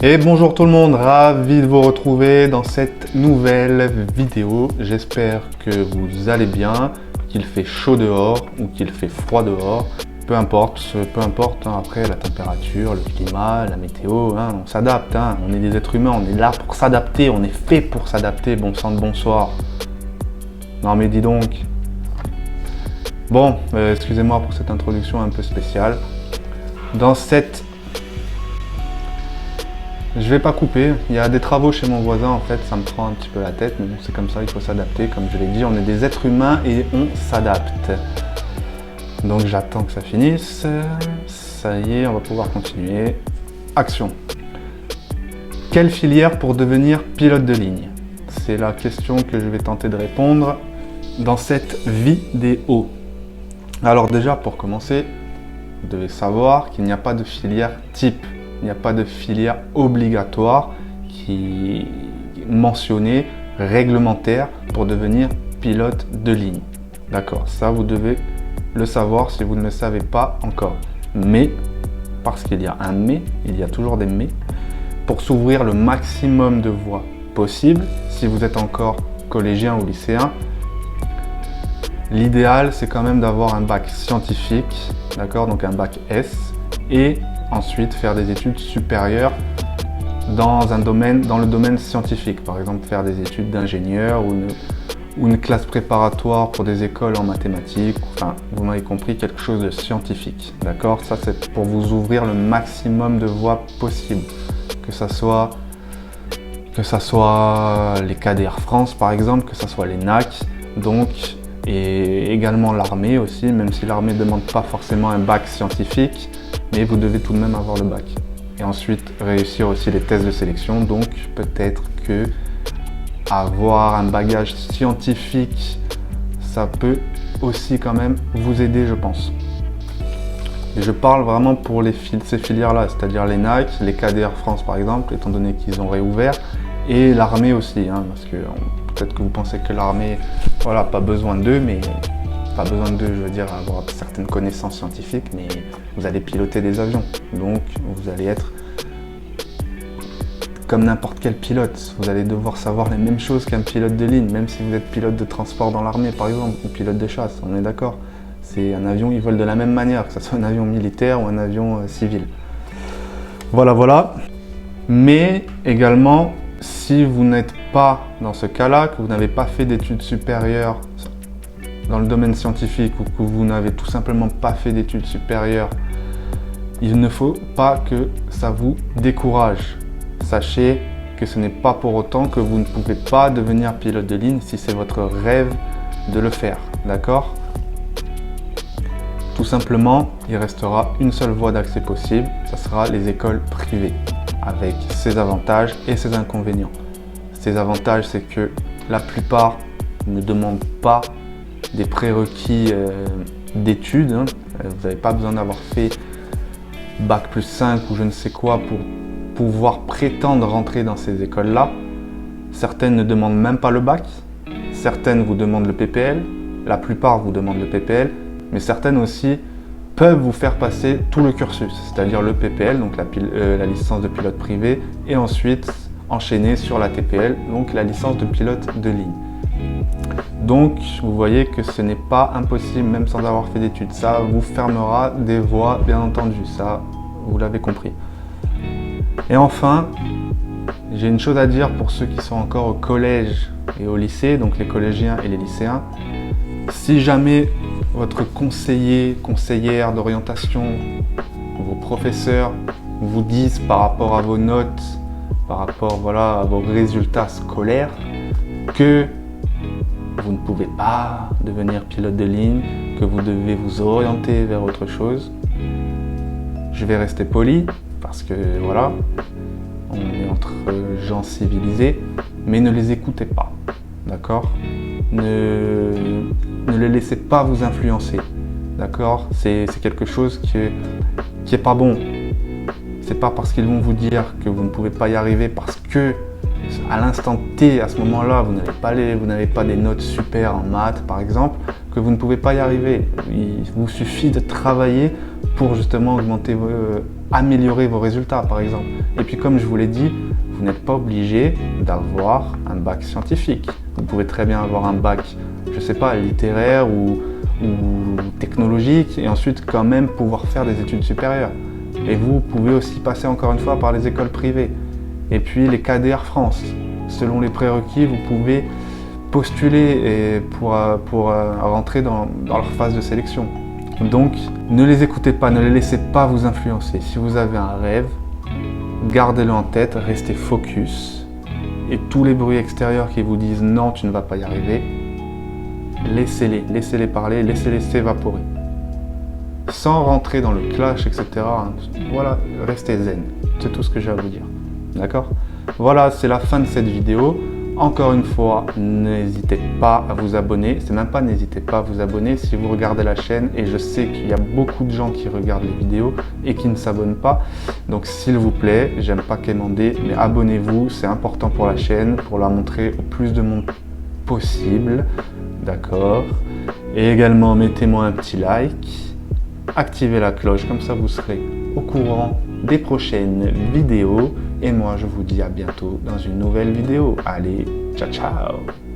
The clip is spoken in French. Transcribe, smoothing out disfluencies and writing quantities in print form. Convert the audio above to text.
Et bonjour tout le monde, ravi de vous retrouver dans cette nouvelle vidéo. J'espère que vous allez bien, qu'il fait chaud dehors ou qu'il fait froid dehors. Peu importe hein, après la température, le climat, la météo, hein, on s'adapte. Hein. On est des êtres humains, on est là pour s'adapter, on est fait pour s'adapter. Bon sang de bonsoir. Non mais dis donc. Bon, excusez-moi pour cette introduction un peu spéciale. Je vais pas couper, il y a des travaux chez mon voisin en fait, ça me prend un petit peu la tête, mais bon c'est comme ça, il faut s'adapter, comme je l'ai dit, on est des êtres humains et on s'adapte. Donc j'attends que ça finisse, ça y est, on va pouvoir continuer. Action. Quelle filière pour devenir pilote de ligne? C'est la question que je vais tenter de répondre dans cette vidéo. Alors déjà pour commencer, vous devez savoir qu'il n'y a pas de filière type. Il n'y a pas de filière obligatoire qui est mentionnée, réglementaire, pour devenir pilote de ligne. D'accord, ça vous devez le savoir si vous ne le savez pas encore. Mais, parce qu'il y a un mais, il y a toujours des mais, pour s'ouvrir le maximum de voies possible, si vous êtes encore collégien ou lycéen, l'idéal c'est quand même d'avoir un bac scientifique, d'accord, donc un bac S, et ensuite faire des études supérieures dans le domaine scientifique. Par exemple, faire des études d'ingénieur ou une classe préparatoire pour des écoles en mathématiques. Enfin, vous m'avez compris, quelque chose de scientifique. D'accord? Ça, c'est pour vous ouvrir le maximum de voies possibles. Que ça soit les KDR France, par exemple, que ça soit les NAC. Donc, et également l'armée aussi, même si l'armée ne demande pas forcément un bac scientifique, mais vous devez tout de même avoir le bac. Et ensuite réussir aussi les tests de sélection, donc peut-être que avoir un bagage scientifique, ça peut aussi quand même vous aider, je pense. Et je parle vraiment pour ces filières-là, c'est-à-dire les NAC, les KDR France par exemple, étant donné qu'ils ont réouvert, et l'armée aussi, hein, parce que peut-être que vous pensez que l'armée, voilà, pas besoin d'eux, mais pas besoin d'eux, je veux dire, avoir certaines connaissances scientifiques, mais vous allez piloter des avions, donc vous allez être comme n'importe quel pilote, vous allez devoir savoir les mêmes choses qu'un pilote de ligne, même si vous êtes pilote de transport dans l'armée par exemple, ou pilote de chasse, on est d'accord. C'est un avion, il vole de la même manière, que ce soit un avion militaire ou un avion civil. Voilà. Mais également, si vous n'êtes pas dans ce cas-là, que vous n'avez pas fait d'études supérieures dans le domaine scientifique ou que vous n'avez tout simplement pas fait d'études supérieures, il ne faut pas que ça vous décourage. Sachez que ce n'est pas pour autant que vous ne pouvez pas devenir pilote de ligne si c'est votre rêve de le faire, d'accord? Tout simplement, il restera une seule voie d'accès possible, ça sera les écoles privées, avec ses avantages et ses inconvénients. Ses avantages, c'est que la plupart ne demandent pas des prérequis d'études. Hein. Vous n'avez pas besoin d'avoir fait bac plus 5 ou je ne sais quoi pour pouvoir prétendre rentrer dans ces écoles-là. Certaines ne demandent même pas le bac, certaines vous demandent le PPL, la plupart vous demandent le PPL, mais certaines aussi peuvent vous faire passer tout le cursus, c'est-à-dire le PPL, donc la licence de pilote privé, et ensuite enchaîner sur la TPL, donc la licence de pilote de ligne. Donc, vous voyez que ce n'est pas impossible, même sans avoir fait d'études. Ça vous fermera des voies, bien entendu, ça, vous l'avez compris. Et enfin, j'ai une chose à dire pour ceux qui sont encore au collège et au lycée, donc les collégiens et les lycéens. Si jamais votre conseillère d'orientation, vos professeurs vous disent par rapport à vos notes, par rapport à vos résultats scolaires, que vous ne pouvez pas devenir pilote de ligne, que vous devez vous orienter vers autre chose, je vais rester poli parce que voilà, on est entre gens civilisés, mais ne les écoutez pas, d'accord? Ne les laissez pas vous influencer, d'accord? C'est quelque chose qui est pas bon. C'est pas parce qu'ils vont vous dire que vous ne pouvez pas y arriver parce que à l'instant T, à ce moment-là, vous n'avez pas des notes super en maths, par exemple, que vous ne pouvez pas y arriver. Il vous suffit de travailler pour justement augmenter améliorer vos résultats par exemple. Et puis comme je vous l'ai dit, vous n'êtes pas obligé d'avoir un bac scientifique. Vous pouvez très bien avoir un bac, je ne sais pas, littéraire ou technologique et ensuite quand même pouvoir faire des études supérieures. Et vous pouvez aussi passer encore une fois par les écoles privées. Et puis les KDR France. Selon les prérequis, vous pouvez postuler pour rentrer dans leur phase de sélection. Donc, ne les écoutez pas, ne les laissez pas vous influencer. Si vous avez un rêve, gardez-le en tête, restez focus. Et tous les bruits extérieurs qui vous disent non, tu ne vas pas y arriver, laissez-les parler, laissez-les s'évaporer. Sans rentrer dans le clash, etc. Voilà, restez zen. C'est tout ce que j'ai à vous dire. D'accord? Voilà, c'est la fin de cette vidéo. Encore une fois, n'hésitez pas à vous abonner. C'est même pas n'hésitez pas à vous abonner si vous regardez la chaîne. Et je sais qu'il y a beaucoup de gens qui regardent les vidéos et qui ne s'abonnent pas. Donc s'il vous plaît, j'aime pas quémander, mais abonnez-vous. C'est important pour la chaîne, pour la montrer au plus de monde possible. D'accord? Et également, mettez-moi un petit like. Activez la cloche, comme ça vous serez au courant des prochaines vidéos. Et moi, je vous dis à bientôt dans une nouvelle vidéo. Allez, ciao, ciao!